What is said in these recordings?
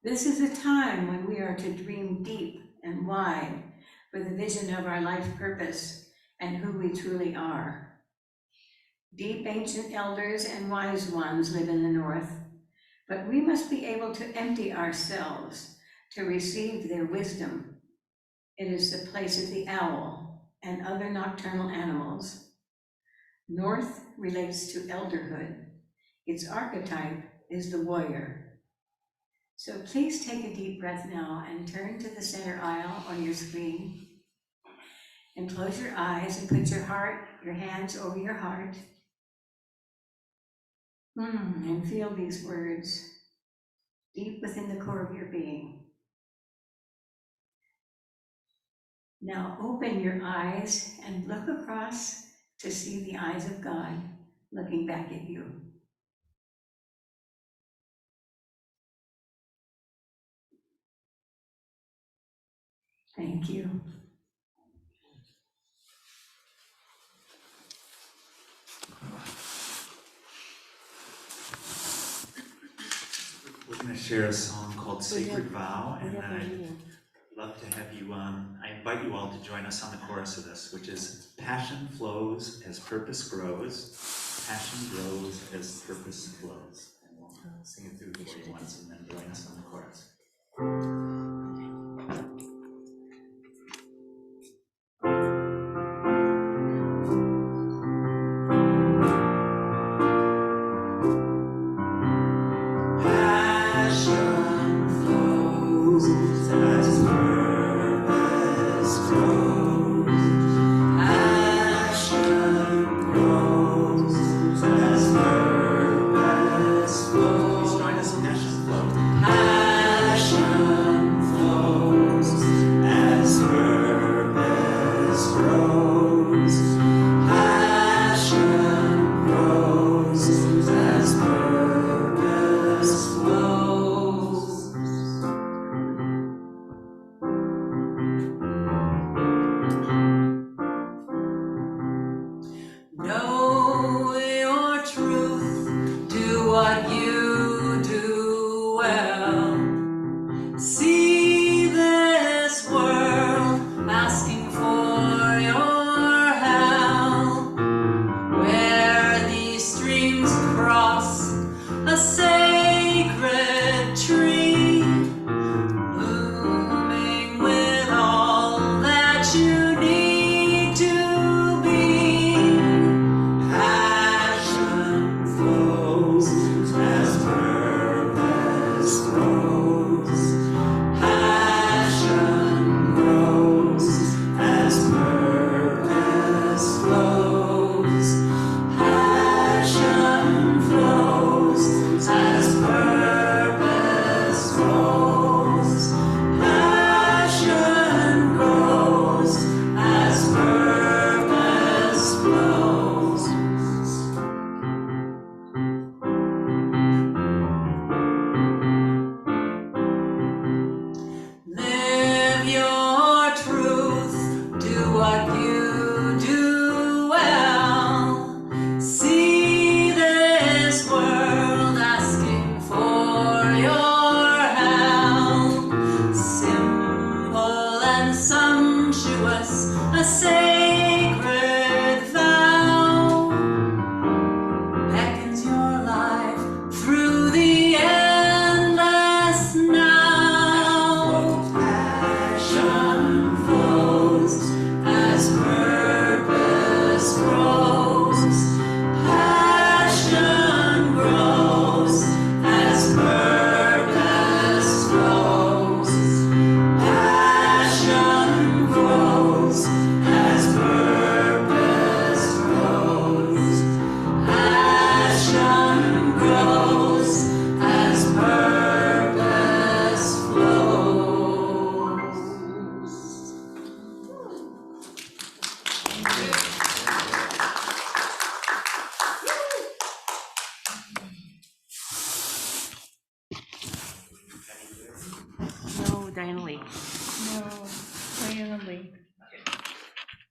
This is a time when we are to dream deep and wide for the vision of our life purpose and who we truly are. Deep ancient elders and wise ones live in the north, but we must be able to empty ourselves to receive their wisdom. It is the place of the owl and other nocturnal animals. North relates to elderhood. Its archetype is the warrior. So please take a deep breath now and turn to the center aisle on your screen. And close your eyes and put your hands over your heart. And feel these words deep within the core of your being. Now open your eyes and look across to see the eyes of God looking back at you. Thank you. We're going to share a song called Sacred Vow, and I'd love to have you, I invite you all to join us on the chorus of this, which is passion flows as purpose grows, passion grows as purpose flows. And we'll sing it through for you once and then join us on the chorus.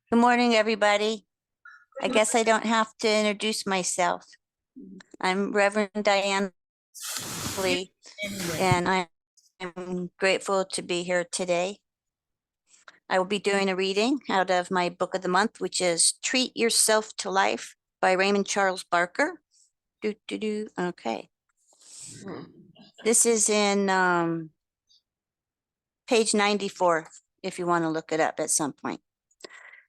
Good morning, everybody. I guess I don't have to introduce myself. I'm Reverend Diane Lee, and I'm I'm grateful to be here today. I will be doing a reading out of my book of the month, which is Treat Yourself to Life by Raymond Charles Barker. Okay. This is in page 94, if you want to look it up at some point.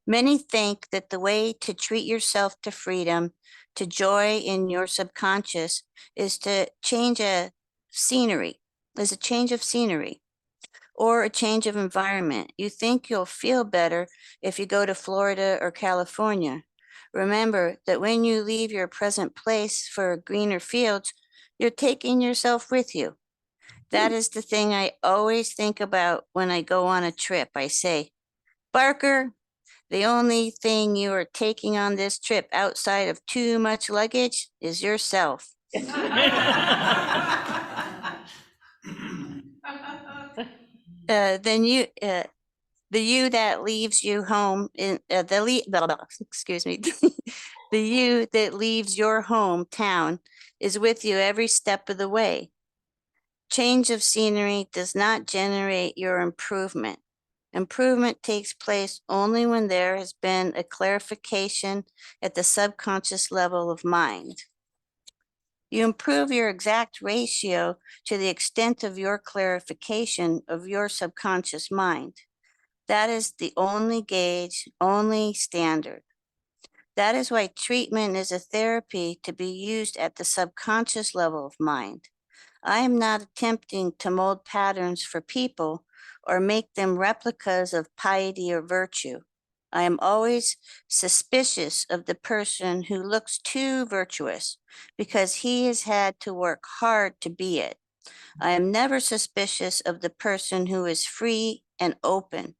Many think that the way to treat yourself to freedom, to joy in your subconscious, is to change a scenery, is a change of scenery or a change of environment. You think you'll feel better if you go to Florida or California. Remember that when you leave your present place for greener fields, you're taking yourself with you. That is the thing I always think about when I go on a trip. I say, Barker, the only thing you are taking on this trip outside of too much luggage is yourself. Then the you that leaves you home in excuse me, the you that leaves your hometown is with you every step of the way. Change of scenery does not generate your improvement. Improvement takes place only when there has been a clarification at the subconscious level of mind. You improve your exact ratio to the extent of your clarification of your subconscious mind. That is the only gauge, only standard. That is why treatment is a therapy to be used at the subconscious level of mind. I am not attempting to mold patterns for people or make them replicas of piety or virtue. I am always suspicious of the person who looks too virtuous because he has had to work hard to be it. I am never suspicious of the person who is free and open,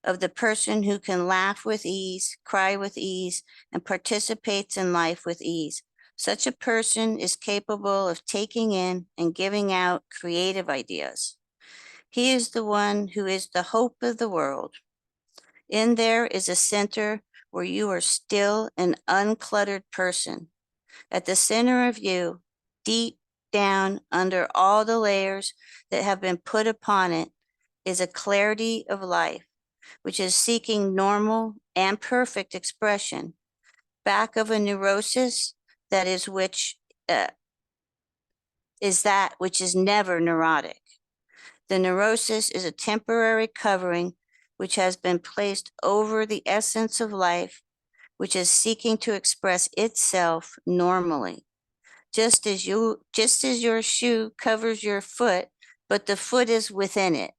of the person who can laugh with ease, cry with ease, and participates in life with ease. Such a person is capable of taking in and giving out creative ideas. He is the one who is the hope of the world. In there is a center where you are still an uncluttered person. At the center of you, deep down under all the layers that have been put upon it, is a clarity of life, which is seeking normal and perfect expression, back of a neurosis that is that which is never neurotic. The neurosis is a temporary covering which has been placed over the essence of life, which is seeking to express itself normally. Just as your shoe covers your foot, but the foot is within it.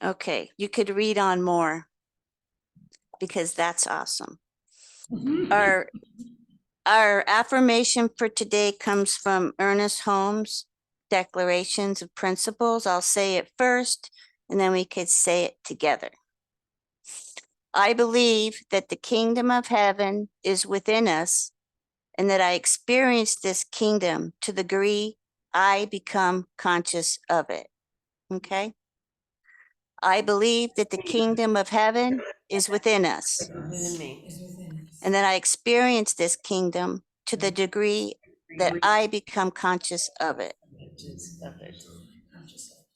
Okay, you could read on more because that's awesome. Our affirmation for today comes from Ernest Holmes' Declarations of Principles. I'll say it first, and then we could say it together. I believe that the kingdom of heaven is within us, and that I experience this kingdom to the degree I become conscious of it. Okay? I believe that the kingdom of heaven is within us, Within me. and that I experience this kingdom to the degree that I become conscious of it. Of it.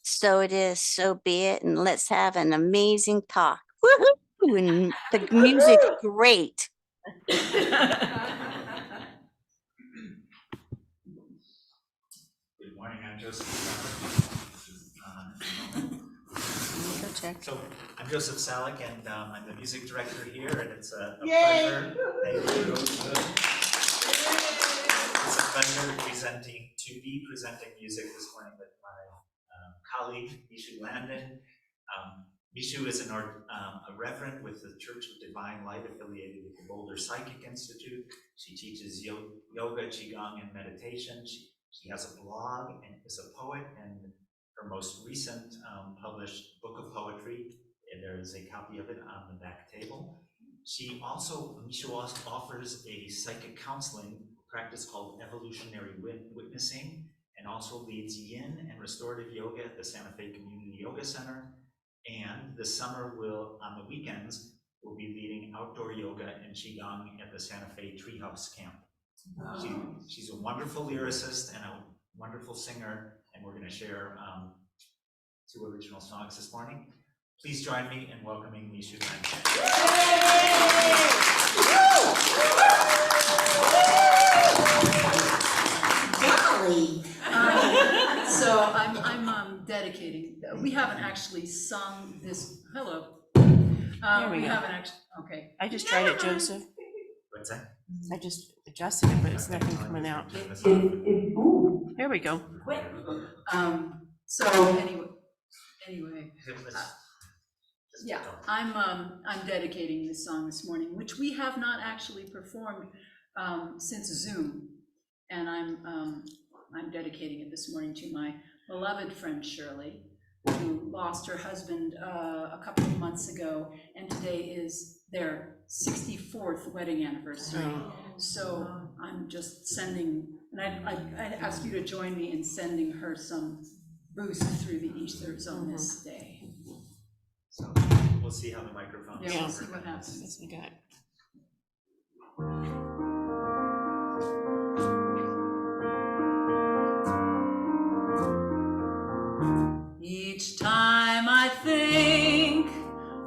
So it is, so be it, and let's have an amazing talk. Woohoo! And the music's great. Good morning, I'm Joseph. Go check. So I'm Joseph Salick, and I'm the music director here, and it's a pleasure. Thank you. It's a pleasure to be presenting music this morning with my colleague, Michou Landon. Michou is a reverend with the Church of Divine Light affiliated with the Boulder Psychic Institute. She teaches yoga, qigong, and meditation. She has a blog and is a poet, and her most recent published book of poetry, and there is a copy of it on the back table. Michou also offers a psychic counseling practice called evolutionary witnessing, and also leads yin and restorative yoga at the Santa Fe Community Yoga Center. And this summer on the weekends, we'll be leading outdoor yoga and qigong at the Santa Fe Treehouse Camp. She's a wonderful lyricist and a wonderful singer, and we're gonna share 2 original songs this morning. Please join me in welcoming Michou. Golly. So I'm dedicating, we haven't actually sung this, hello. There we We go. haven't actually, okay. I just tried it, Joseph. What's that? I just adjusted it, but it's nothing coming out. There we go. So anyway, yeah, I'm dedicating this song this morning, which we have not actually performed since Zoom. And I'm dedicating it this morning to my beloved friend Shirley, who lost her husband a couple of months ago, and today is their 64th wedding anniversary. So I'm just sending, and I ask you to join me in sending her some boost through the ethers on this day. So we'll see how the microphone. Yeah, Yeah. we'll see what happens. Yes, we got. Each time I think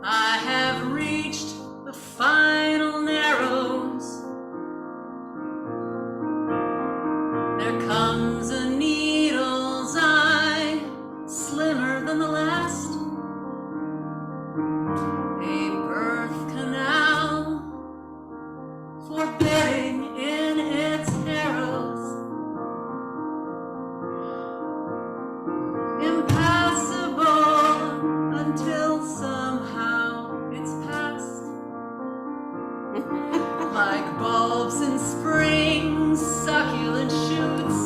I have reached the final narrows, there comes a needle's eye, slimmer than the last, a birth canal, forbidding in its arrows. Impassable until somehow it's past. Like bulbs in spring, succulent shoots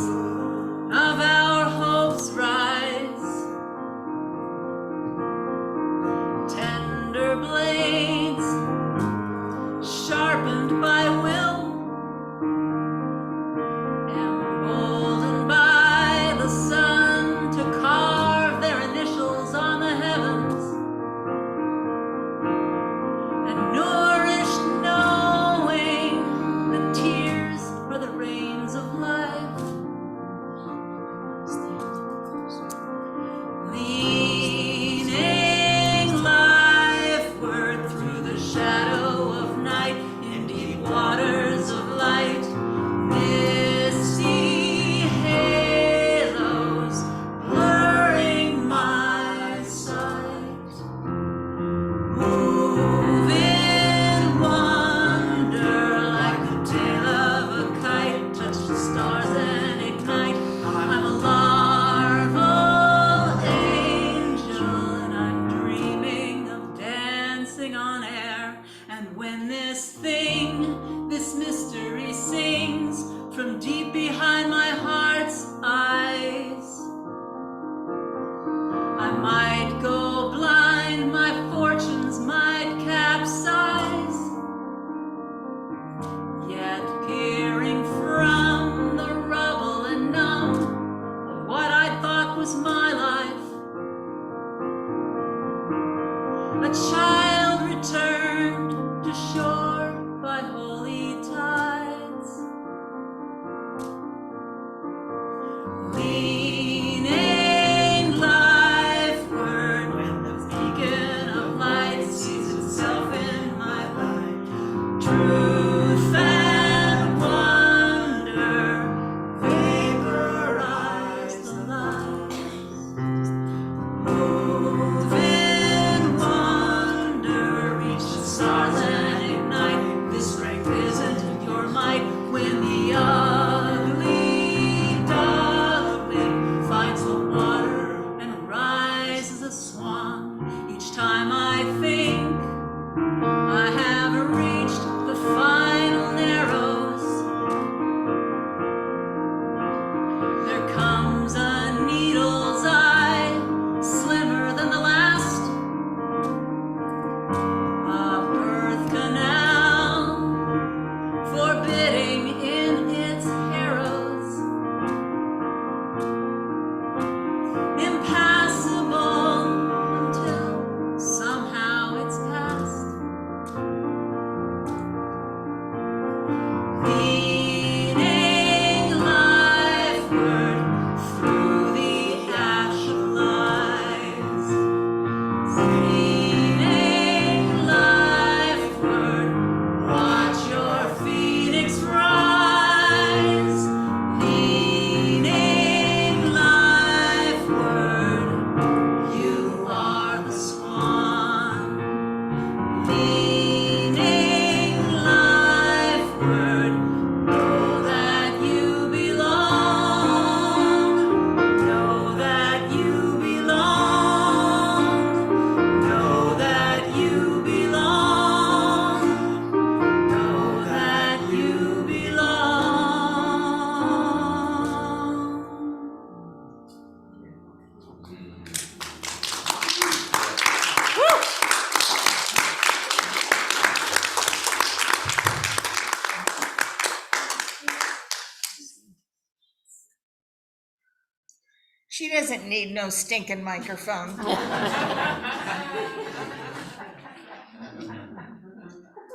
She doesn't need no stinking microphone.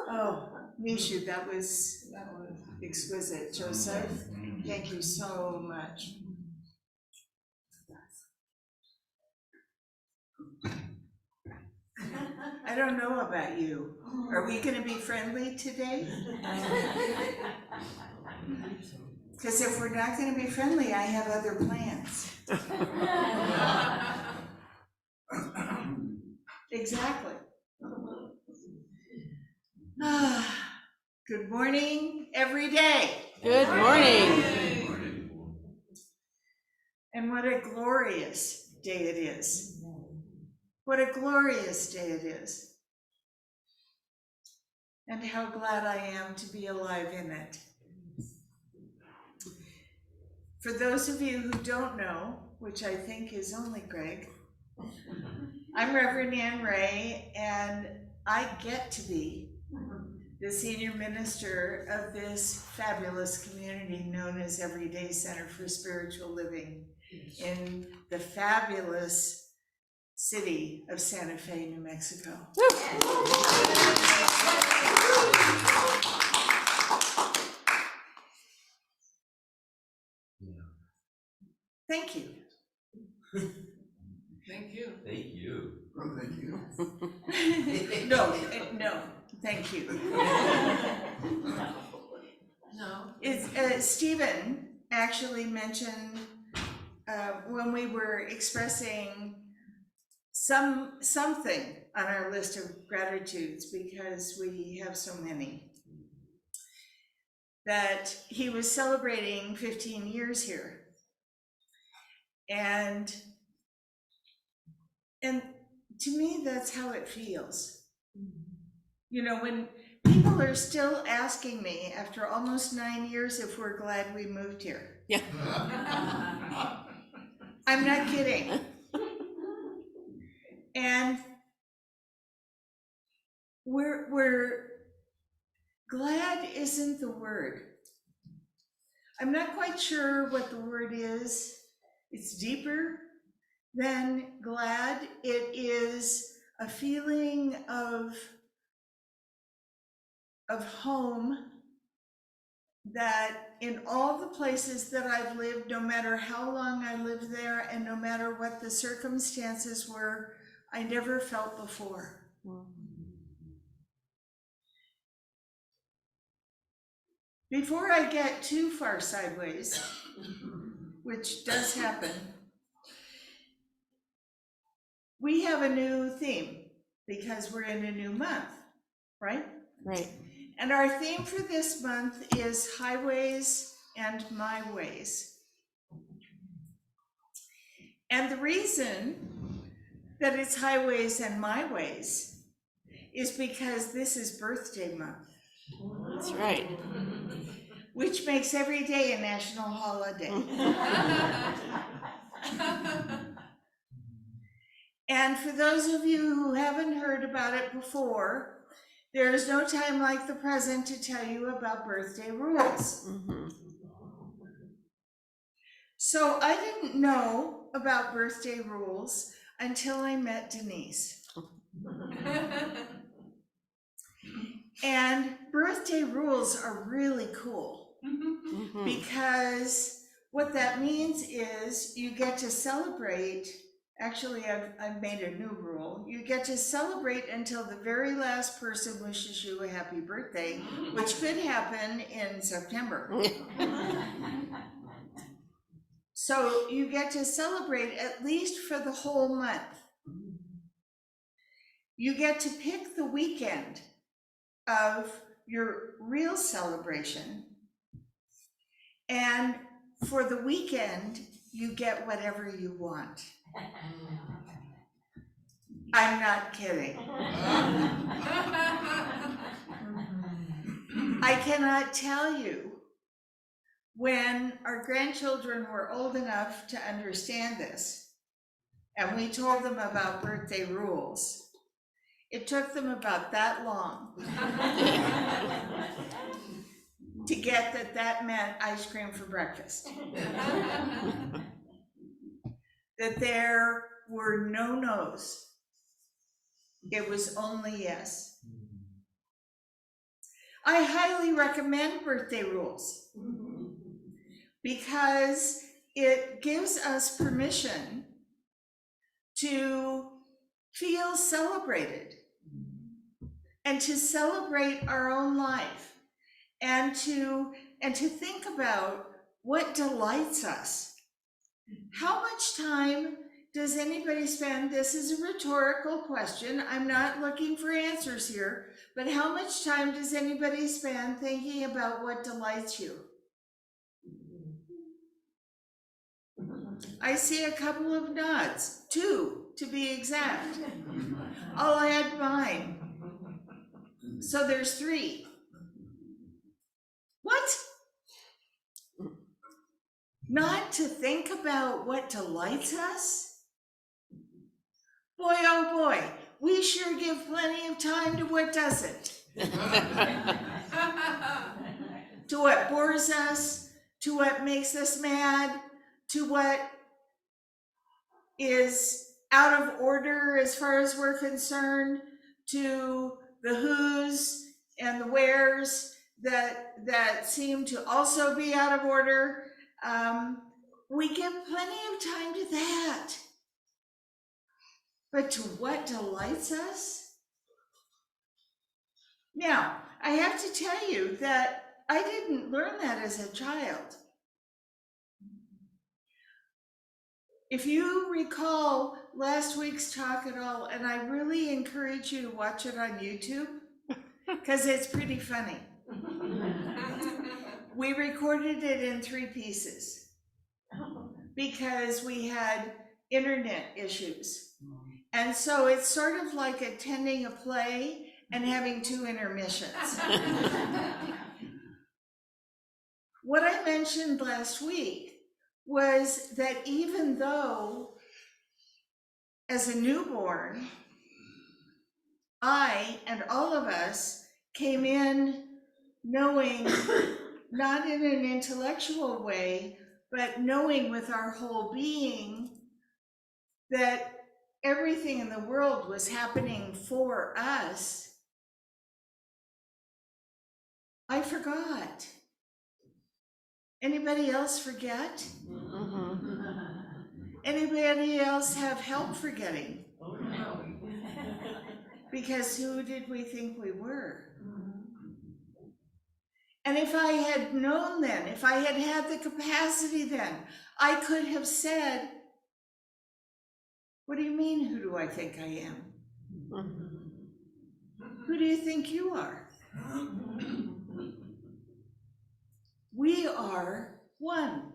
Oh, Michou, that was exquisite. Joseph, thank you so much. I don't know about you. Are we gonna be friendly today? Because if we're not gonna be friendly, I have other plans. Exactly. Good morning, every day. Good morning. And what a glorious day it is. What a glorious day it is. And how glad I am to be alive in it. For those of you who don't know, which I think is only Greg, I'm Reverend Ann Ray, and I get to be the senior minister of this fabulous community known as Everyday Center for Spiritual Living in the fabulous city of Santa Fe, New Mexico. Thank you. Thank you. Thank you. Oh, thank you. No, thank you. No. Stephen actually mentioned when we were expressing something on our list of gratitudes, because we have so many, that he was celebrating 15 years here. And to me, that's how it feels. You know, when people are still asking me after almost 9 years if we're glad we moved here. Yeah. I'm not kidding. And we're glad isn't the word. I'm not quite sure what the word is. It's deeper than glad. It is a feeling of home, that in all the places that I've lived, no matter how long I lived there and no matter what the circumstances were, I never felt before. Before I get too far sideways, which does happen, we have a new theme because we're in a new month, right? Right. And our theme for this month is highways and my ways. And the reason that it's highways and my ways is because this is birthday month. That's right. Which makes every day a national holiday. And for those of you who haven't heard about it before, there is no time like the present to tell you about birthday rules. So I didn't know about birthday rules until I met Denise. And birthday rules are really cool because what that means is you get to celebrate. Actually, I've made a new rule. You get to celebrate until the very last person wishes you a happy birthday, which could happen in September. So you get to celebrate at least for the whole month. You get to pick the weekend of your real celebration. And for the weekend, you get whatever you want. I'm not kidding. I cannot tell you, when our grandchildren were old enough to understand this, and we told them about birthday rules, it took them about that long to get that meant ice cream for breakfast. that there were no no's. It was only yes. I highly recommend birthday rules because it gives us permission to feel celebrated and to celebrate our own life and to think about what delights us. How much time does anybody spend? This is a rhetorical question. I'm not looking for answers here, but how much time does anybody spend thinking about what delights you? I see a couple of nods, 2 to be exact. I'll add mine. So there's 3. What? Not to think about what delights us? Boy, oh boy, we sure give plenty of time to what doesn't. To what bores us, to what makes us mad, to what is out of order as far as we're concerned, to the who's and the where's that seem to also be out of order. We give plenty of time to that. But to what delights us? Now, I have to tell you that I didn't learn that as a child. If you recall last week's talk at all, and I really encourage you to watch it on YouTube, because it's pretty funny. We recorded it in 3 pieces because we had internet issues. And so it's sort of like attending a play and having 2 intermissions. What I mentioned last week was that even though as a newborn, I and all of us came in knowing, not in an intellectual way, but knowing with our whole being that everything in the world was happening for us, I forgot. Anybody else forget? Anybody else have help forgetting? Because who did we think we were? And if I had known then, if I had had the capacity then, I could have said, what do you mean, who do I think I am? Who do you think you are? We are one.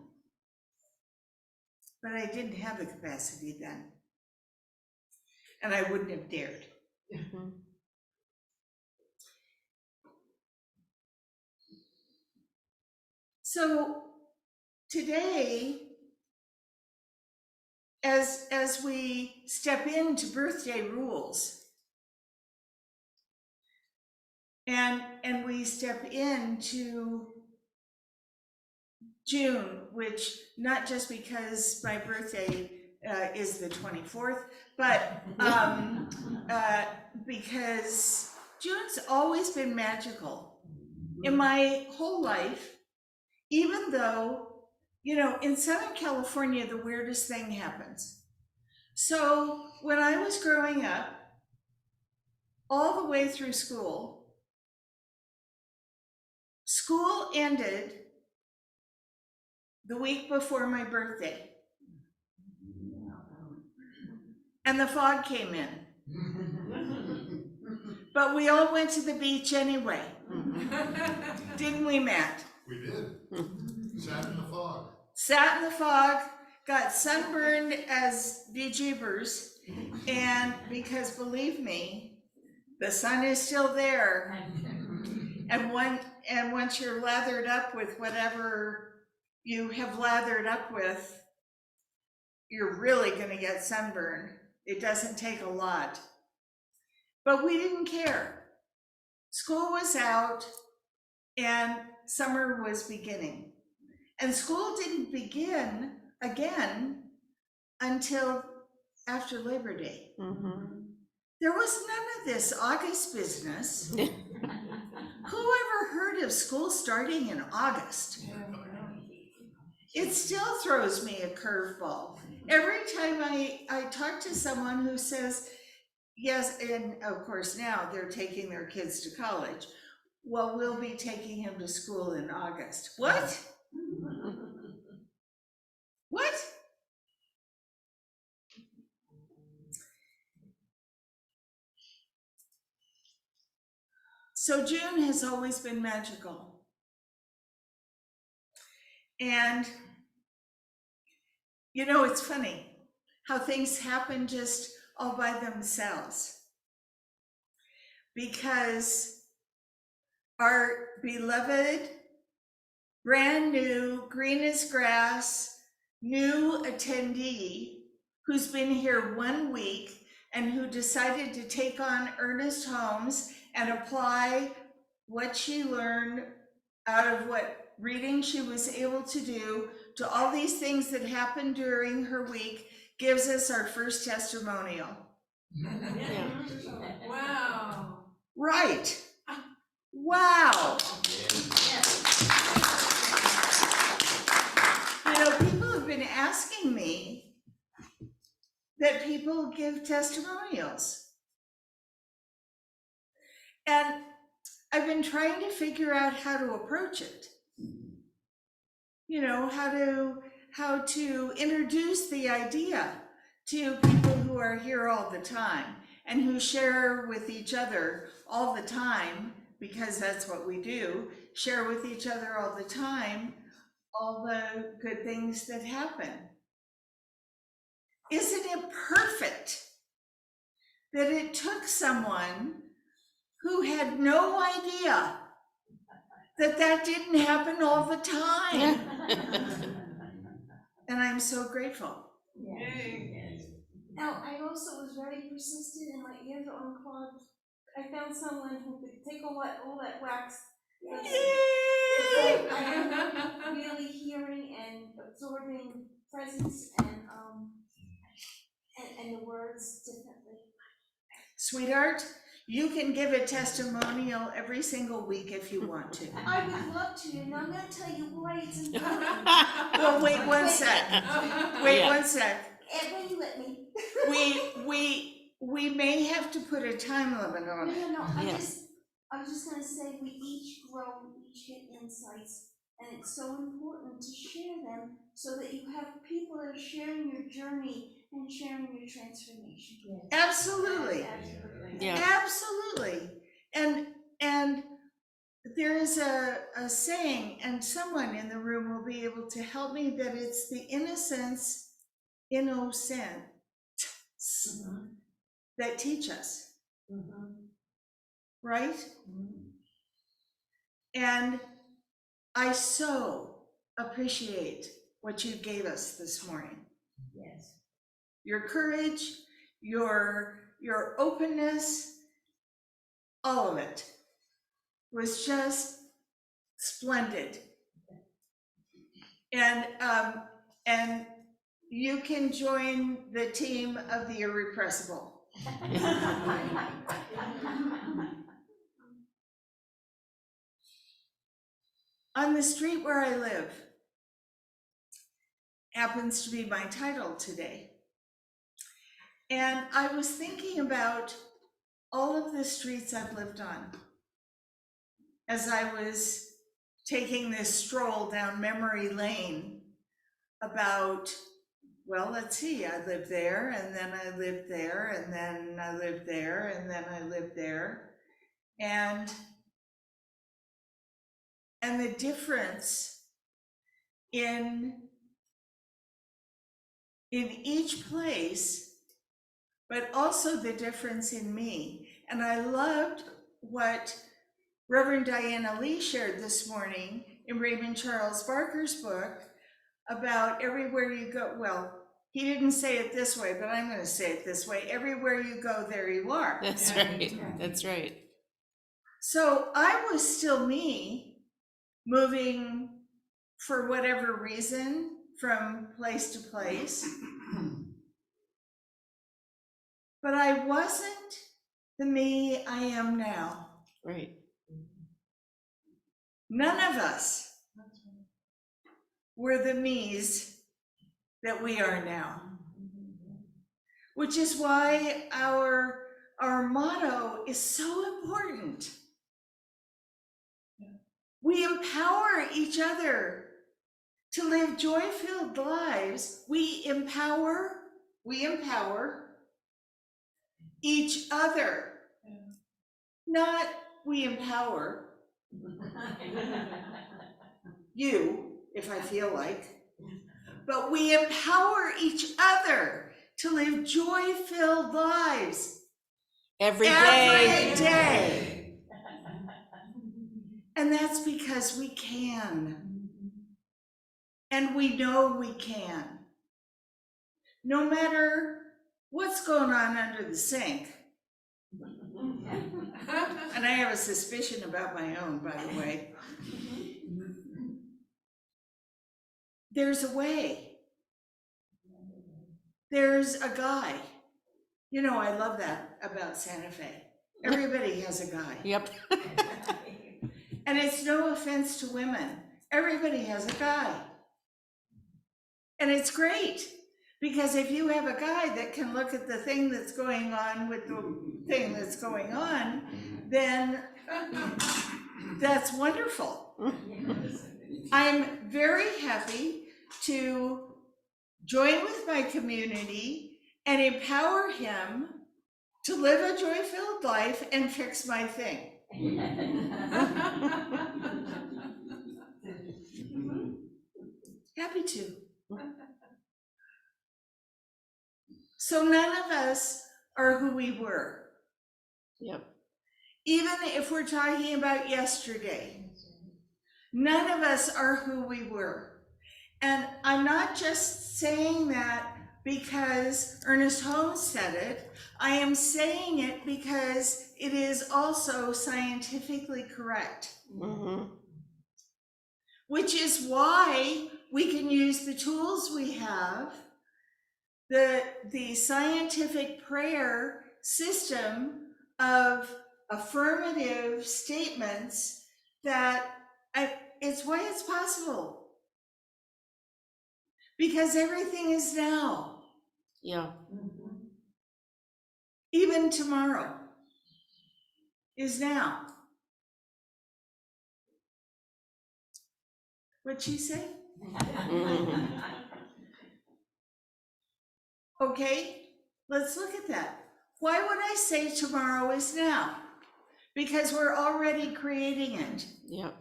But I didn't have the capacity then. And I wouldn't have dared. So today, as we step into birthday rules, and we step into June, which not just because my birthday is the 24th, but because June's always been magical in my whole life, even though, you know, in Southern California, the weirdest thing happens. So when I was growing up, all the way through school ended the week before my birthday. And the fog came in. But we all went to the beach anyway. Didn't we, Matt? We did. Sat in the fog. Sat in the fog, got sunburned as bejeebers, and because believe me, the sun is still there. And once you're lathered up with whatever you have lathered up with, you're really gonna get sunburn. It doesn't take a lot. But we didn't care. School was out and summer was beginning. And school didn't begin again until after Labor Day. Mhm. There was none of this August business. Who ever heard of school starting in August? It still throws me a curveball. Every time I talk to someone who says, yes, and of course now they're taking their kids to college. Well, we'll be taking him to school in August. What? What? So June has always been magical. And you know, it's funny how things happen just all by themselves. Because our beloved, brand new, green as grass, new attendee who's been here 1 week and who decided to take on Ernest Holmes and apply what she learned out of what reading she was able to do to all these things that happened during her week gives us our first testimonial. Wow. Right. Wow. You know, people have been asking me that people give testimonials. And I've been trying to figure out how to approach it. You know, how to introduce the idea to people who are here all the time and who share with each other all the time, because that's what we do, share with each other all the time all the good things that happen. Isn't it perfect that it took someone who had no idea that that didn't happen all the time? And I'm so grateful. Now, I also was very persistent and my ears are unclogged. I found someone who could take all that wax. Yay! I am really hearing and absorbing presence and the words differently. Sweetheart, you can give a testimonial every single week if you want to. I would love to, and I'm gonna tell you why it's important. Well, wait 1 sec. Wait Yeah. 1 sec. And when you let me. We may have to put a time limit on it. No, Yeah. I was just gonna say, we each grow, we each get insights, and it's so important to share them so that you have people that are sharing your journey and sharing your transformation. Absolutely. Yeah. Absolutely. And there is a saying, and someone in the room will be able to help me, that it's the innocence that teach us. Right? And I so appreciate what you gave us this morning. Yes. Your courage, your openness, all of it was just splendid. And you can join the team of the irrepressible. On the street where I live happens to be my title today. And I was thinking about all of the streets I've lived on as I was taking this stroll down memory lane about, well, let's see, I lived there, and then I lived there, and then I lived there, and then I lived there. And the difference in each place, but also the difference in me. And I loved what Reverend Diana Lee shared this morning in Raymond Charles Barker's book about everywhere you go. Well, he didn't say it this way, but I'm going to say it this way. Everywhere you go, there you are. That's right. That's right. So I was still me, moving for whatever reason from place to place. but I wasn't the me I am now. Right. None of us were the me's that we are now. Which is why our motto is so important. We empower each other to live joy-filled lives. We empower each other. Not we empower you, if I feel like, but we empower each other to live joy-filled lives Every day. every day. And that's because we can. And we know we can. No matter what's going on under the sink. And I have a suspicion about my own, by the way. There's a way. There's a guy. You know, I love that about Santa Fe. Everybody has a guy. Yep. And it's no offense to women. Everybody has a guy. And it's great, because if you have a guy that can look at the thing that's going on with the thing that's going on, then that's wonderful. I'm very happy to join with my community and empower him to live a joy-filled life and fix my thing. Happy to. So none of us are who we were. Yep. Even if we're talking about yesterday, none of us are who we were. And I'm not just saying that because Ernest Holmes said it. I am saying it because it is also scientifically correct. Mm-hmm. Which is why we can use the tools we have, the scientific prayer system of affirmative statements that it's why it's possible. Because everything is now. Yeah. Even tomorrow is now. What'd she say? Mm-hmm. Okay, let's look at that. Why would I say tomorrow is now? Because we're already creating it. Yep.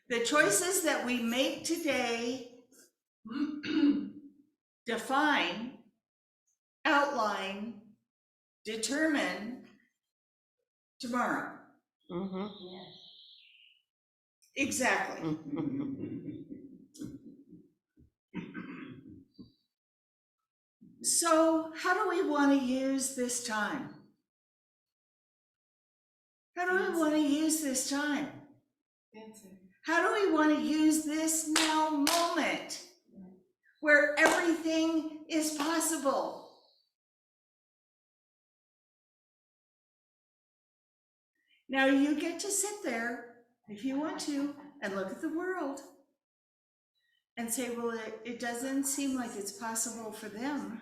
The choices that we make today define, outline, determine tomorrow. Mm-hmm. Exactly. So how do we want to use this time? How do we want to use this time? How do we want to use this now moment where everything is possible? Now you get to sit there if you want to and look at the world and say, well, it doesn't seem like it's possible for them.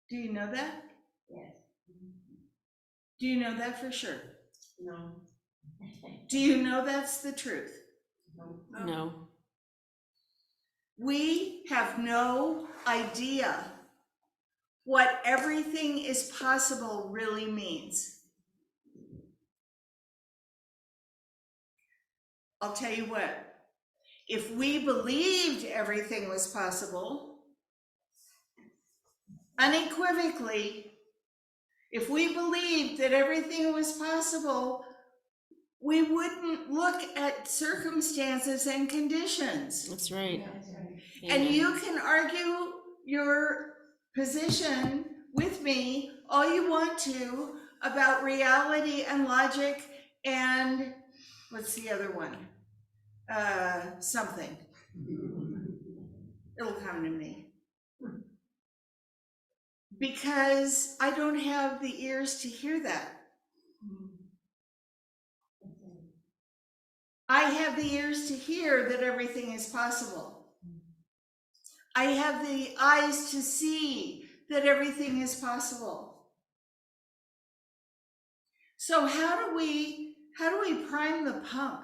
Do you know that? Yes. Do you know that for sure? No. Do you know that's the truth? No. We have no idea what everything is possible really means. I'll tell you what, if we believed everything was possible, unequivocally, if we believed that everything was possible, we wouldn't look at circumstances and conditions. That's right. And Amen. you can argue your position with me all you want to about reality and logic and what's the other one? Something. It'll come to me. because I don't have the ears to hear that. I have the ears to hear that everything is possible. I have the eyes to see that everything is possible. So how do we prime the pump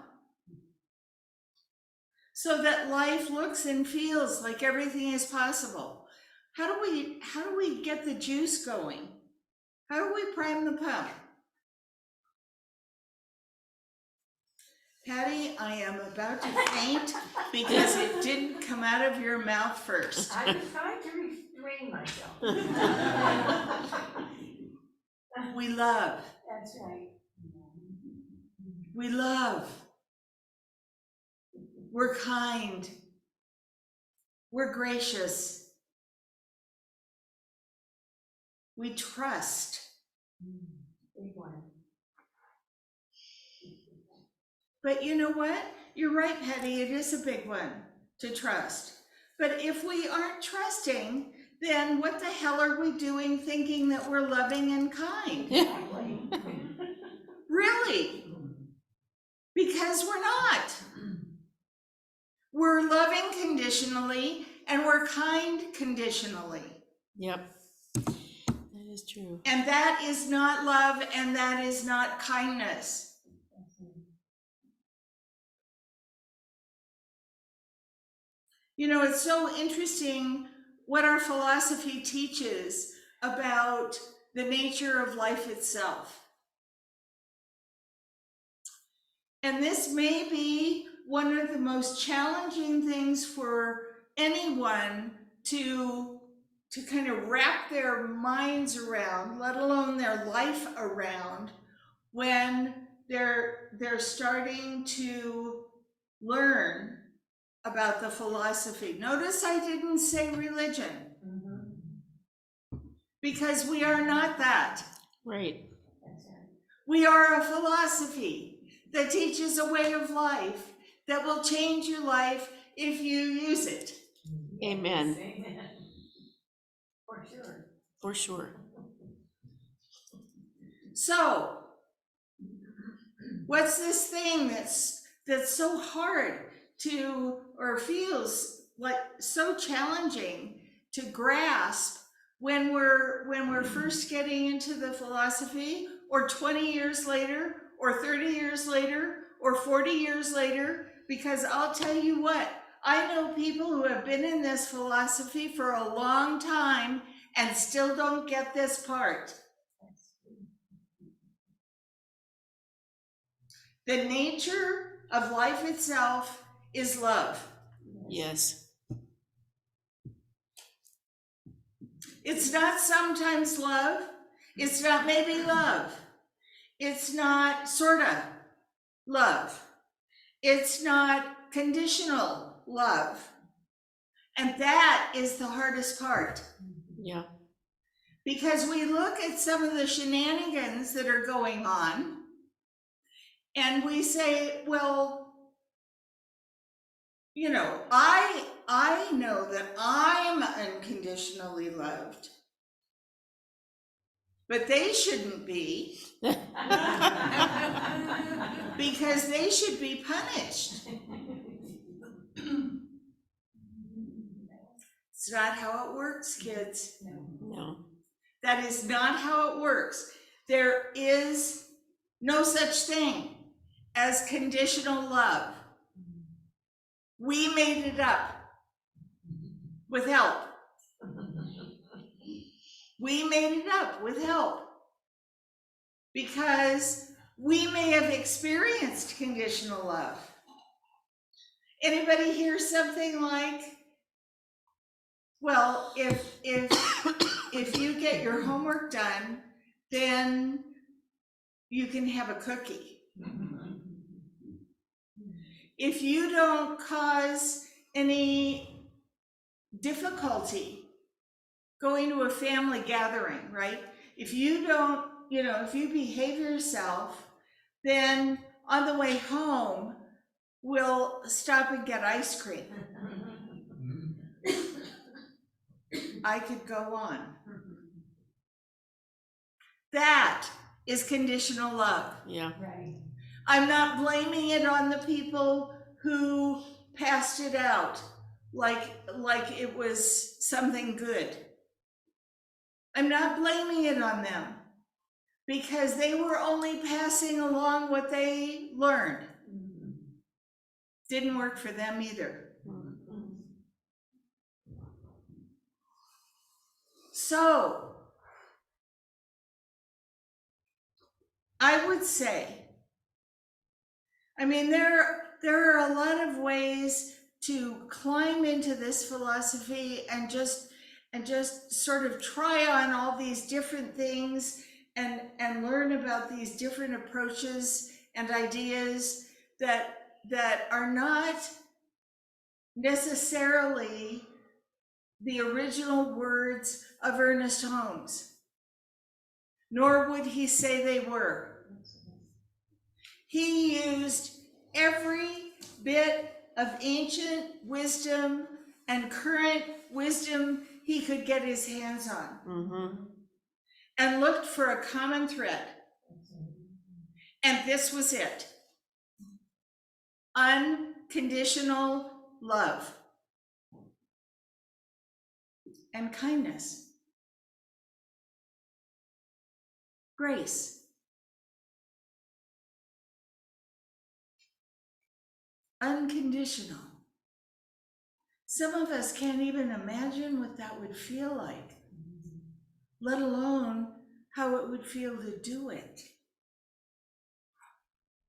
so that life looks and feels like everything is possible? How do we get the juice going? How do we prime the pump? Patty, I am about to faint because it didn't come out of your mouth first. I was trying to restrain myself. We love. That's right. We love. We're kind. We're gracious. We trust. Big one. But you know what? You're right, Patty. It is a big one to trust. But if we aren't trusting, then what the hell are we doing thinking that we're loving and kind? Really? Because we're not. We're loving conditionally and we're kind conditionally. Yep, that is true. And that is not love and that is not kindness. You know, it's so interesting what our philosophy teaches about the nature of life itself. And this may be one of the most challenging things for anyone to kind of wrap their minds around, let alone their life around, when they're starting to learn about the philosophy. Notice I didn't say religion, because we are not that. Right. We are a philosophy that teaches a way of life that will change your life if you use it. Amen. Amen. For sure. For sure. So, what's this thing that's so hard to, or feels like so challenging to grasp when we're first getting into the philosophy, or 20 years later, or 30 years later, or 40 years later? Because I'll tell you what, I know people who have been in this philosophy for a long time and still don't get this part. The nature of life itself is love. Yes. It's not sometimes love. It's not maybe love. It's not sorta love. It's not conditional love. And that is the hardest part. Yeah. Because we look at some of the shenanigans that are going on and we say, well, you know, I know that I'm unconditionally loved, but they shouldn't be, because they should be punished. It's not how it works, kids. No. That is not how it works. There is no such thing as conditional love. We made it up with help. We made it up with help because we may have experienced conditional love. Anybody hear something like, well, if you get your homework done, then you can have a cookie. If you don't cause any difficulty going to a family gathering, right? If you don't, you know, if you behave yourself, then on the way home, we'll stop and get ice cream. I could go on. That is conditional love. Yeah. Right. I'm not blaming it on the people who passed it out like it was something good. I'm not blaming it on them because they were only passing along what they learned. Didn't work for them either. So I would say, I mean, there are a lot of ways to climb into this philosophy and just sort of try on all these different things and learn about these different approaches and ideas that are not necessarily the original words of Ernest Holmes, nor would he say they were. He used every bit of ancient wisdom and current wisdom he could get his hands on, and looked for a common thread. And this was it. Unconditional love and kindness, grace, unconditional. Some of us can't even imagine what that would feel like, let alone how it would feel to do it.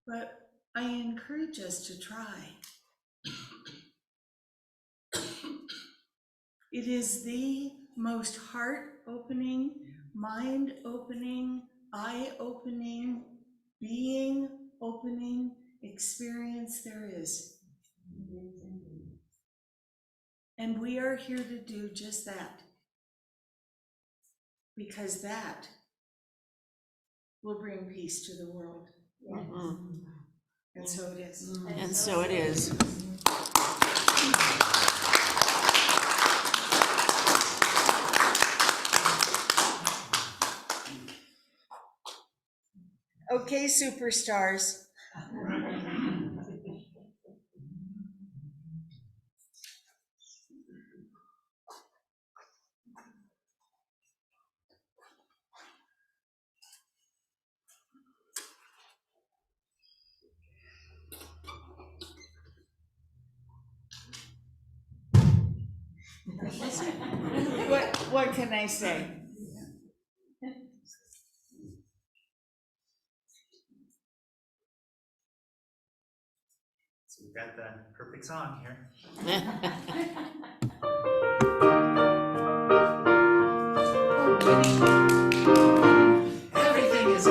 But I encourage us to try. It is the most heart-opening, mind-opening, eye-opening, being-opening experience there is. And we are here to do just that. Because that will bring peace to the world. And so it is. And so it is. Okay, superstars. What can I say? So we've got the perfect song here. Everything is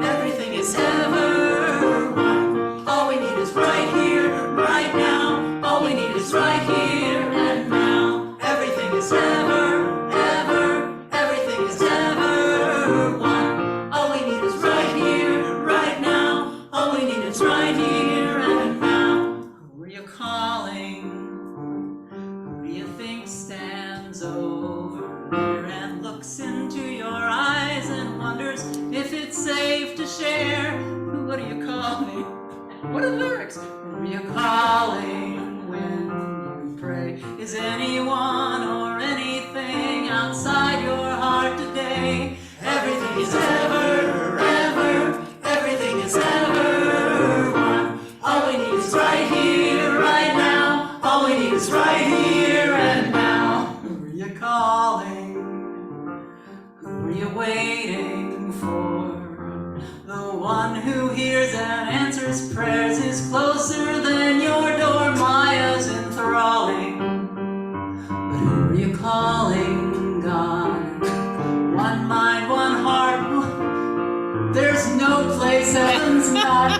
everything is ever one. All we need is right here, right now. All we need is right here and now. Everything is everything is ever one. All we need is right here, right now. All we need is right here and now. Who are you calling? Who do you think stands over there and looks into your eyes and wonders if it's safe to share? What are you calling? What are the lyrics? Who are you calling when you pray? Is anyone or anything outside your heart today? Everything is everything is ever one. All we need is right here, right now. All we need is right here and now. Who are you calling? Who are you waiting for? The one who hears and answers prayers is closer than